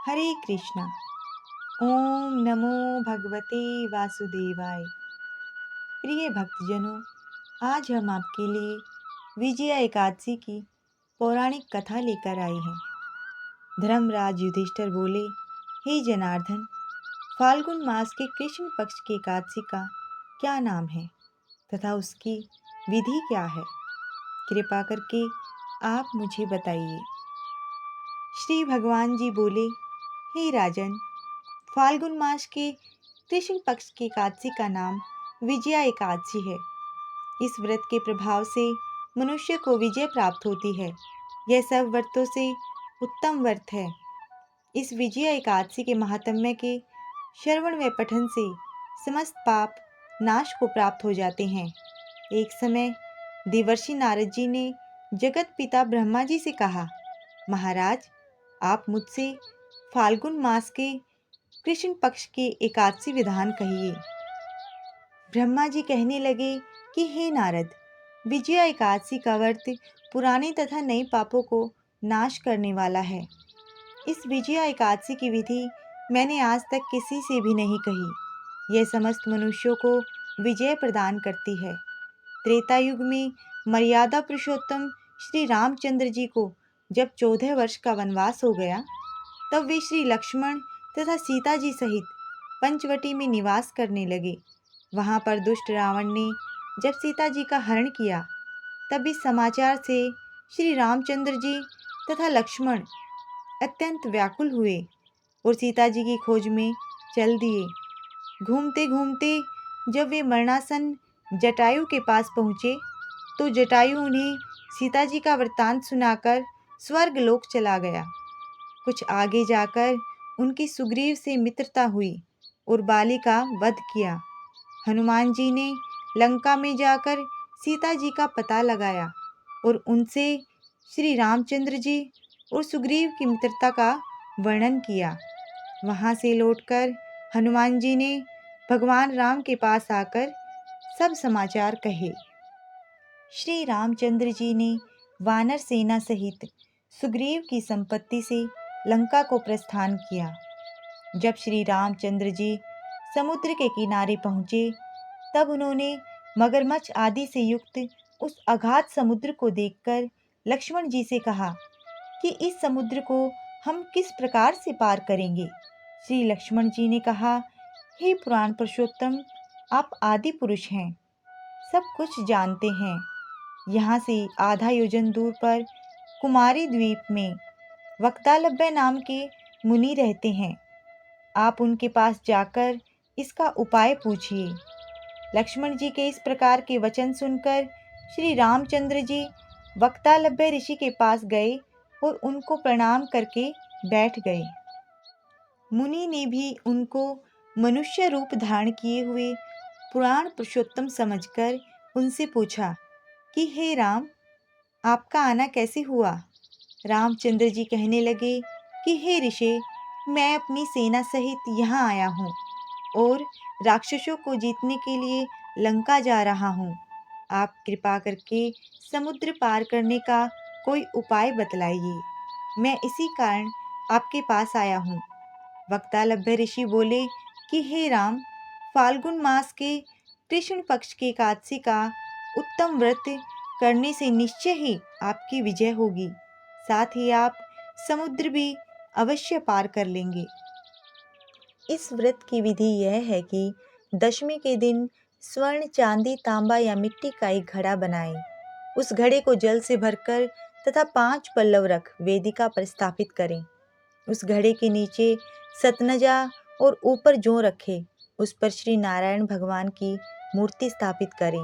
हरे कृष्णा। ओम नमो भगवते वासुदेवाय। प्रिय भक्तजनों, आज हम आपके लिए विजया एकादशी की पौराणिक कथा लेकर आए हैं। धर्मराज युधिष्ठिर बोले, हे जनार्दन, फाल्गुन मास के कृष्ण पक्ष की एकादशी का क्या नाम है तथा उसकी विधि क्या है? कृपा करके आप मुझे बताइए। श्री भगवान जी बोले, हे राजन, फाल्गुन मास के कृष्ण पक्ष की एकादशी का नाम विजया एकादशी है। इस व्रत के प्रभाव से मनुष्य को विजय प्राप्त होती है। यह सब व्रतों से उत्तम व्रत है। इस विजया एकादशी के महात्म्य के श्रवण व पठन से समस्त पाप नाश को प्राप्त हो जाते हैं। एक समय देवर्षि नारद जी ने जगत पिता ब्रह्मा जी से कहा, महाराज, आप मुझसे फाल्गुन मास के कृष्ण पक्ष की एकादशी विधान कहिए। ब्रह्मा जी कहने लगे कि हे नारद, विजया एकादशी का व्रत पुराने तथा नए पापों को नाश करने वाला है। इस विजया एकादशी की विधि मैंने आज तक किसी से भी नहीं कही। यह समस्त मनुष्यों को विजय प्रदान करती है। त्रेता युग में मर्यादा पुरुषोत्तम श्री रामचंद्र जी को जब 14 वर्ष का वनवास हो गया, तब वे श्री लक्ष्मण तथा सीता जी सहित पंचवटी में निवास करने लगे। वहां पर दुष्ट रावण ने जब सीता जी का हरण किया, तब इस समाचार से श्री रामचंद्र जी तथा लक्ष्मण अत्यंत व्याकुल हुए और सीता जी की खोज में चल दिए। घूमते घूमते जब वे मरणासन्न जटायु के पास पहुँचे, तो जटायु उन्हें सीता जी का वृत्तांत सुनाकर स्वर्ग लोक चला गया। कुछ आगे जाकर उनकी सुग्रीव से मित्रता हुई और बाली का वध किया। हनुमान जी ने लंका में जाकर सीता जी का पता लगाया और उनसे श्री रामचंद्र जी और सुग्रीव की मित्रता का वर्णन किया। वहां से लौटकर हनुमान जी ने भगवान राम के पास आकर सब समाचार कहे। श्री रामचंद्र जी ने वानर सेना सहित सुग्रीव की संपत्ति से लंका को प्रस्थान किया। जब श्री रामचंद्र जी समुद्र के किनारे पहुँचे, तब उन्होंने मगरमच्छ आदि से युक्त उस अगाध समुद्र को देखकर लक्ष्मण जी से कहा कि इस समुद्र को हम किस प्रकार से पार करेंगे। श्री लक्ष्मण जी ने कहा, हे पुराण पुरुषोत्तम, आप आदि पुरुष हैं, सब कुछ जानते हैं। यहाँ से आधा योजन दूर पर कुमारी द्वीप में वक्तालब्य नाम के मुनि रहते हैं। आप उनके पास जाकर इसका उपाय पूछिए। लक्ष्मण जी के इस प्रकार के वचन सुनकर श्री रामचंद्र जी वक्तालब्य ऋषि के पास गए और उनको प्रणाम करके बैठ गए। मुनि ने भी उनको मनुष्य रूप धारण किए हुए पुराण पुरुषोत्तम समझकर उनसे पूछा कि हे राम, आपका आना कैसे हुआ? रामचंद्र जी कहने लगे कि हे ऋषि, मैं अपनी सेना सहित यहाँ आया हूँ और राक्षसों को जीतने के लिए लंका जा रहा हूँ। आप कृपा करके समुद्र पार करने का कोई उपाय बतलाइए। मैं इसी कारण आपके पास आया हूँ। वक्तालब्य ऋषि बोले कि हे राम, फाल्गुन मास के कृष्ण पक्ष की एकादशी का उत्तम व्रत करने से निश्चय ही आपकी विजय होगी। साथ ही आप समुद्र भी अवश्य पार कर लेंगे। इस व्रत की विधि यह है कि दशमी के दिन स्वर्ण, चांदी, तांबा या मिट्टी का एक घड़ा बनाएं। उस घड़े को जल से भरकर तथा 5 पल्लव रख वेदिका पर स्थापित करें। उस घड़े के नीचे सतनजा और ऊपर जौ रखे उस पर श्री नारायण भगवान की मूर्ति स्थापित करें।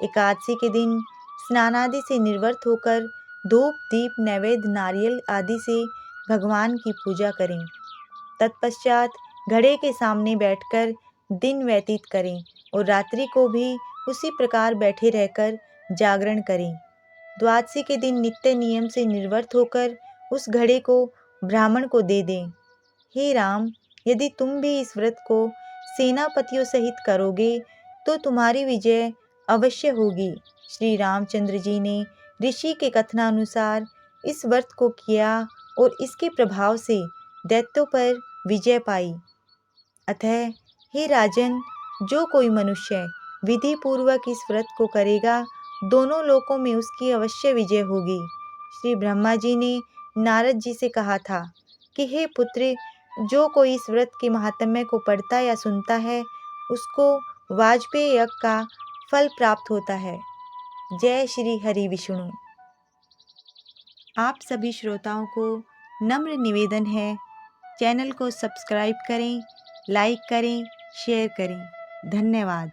एकादशी के दिन स्नानादि से निर्वृत्त होकर धूप, दीप, नैवेद्य, नारियल आदि से भगवान की पूजा करें। तत्पश्चात घड़े के सामने बैठकर दिन व्यतीत करें और रात्रि को भी उसी प्रकार बैठे रहकर जागरण करें। द्वादशी के दिन नित्य नियम से निर्वृत्त होकर उस घड़े को ब्राह्मण को दे दें। हे राम, यदि तुम भी इस व्रत को सेनापतियों सहित करोगे तो तुम्हारी विजय अवश्य होगी। श्री रामचंद्र जी ने ऋषि के कथनानुसार इस व्रत को किया और इसके प्रभाव से दैत्यों पर विजय पाई। अतः हे राजन, जो कोई मनुष्य विधि पूर्वक इस व्रत को करेगा, दोनों लोकों में उसकी अवश्य विजय होगी। श्री ब्रह्मा जी ने नारद जी से कहा था कि हे पुत्र, जो कोई इस व्रत के महात्म्य को पढ़ता या सुनता है, उसको वाजपेय यज्ञ का फल प्राप्त होता है। जय श्री हरि विष्णु। आप सभी श्रोताओं को नम्र निवेदन है, चैनल को सब्सक्राइब करें, लाइक करें, शेयर करें। धन्यवाद।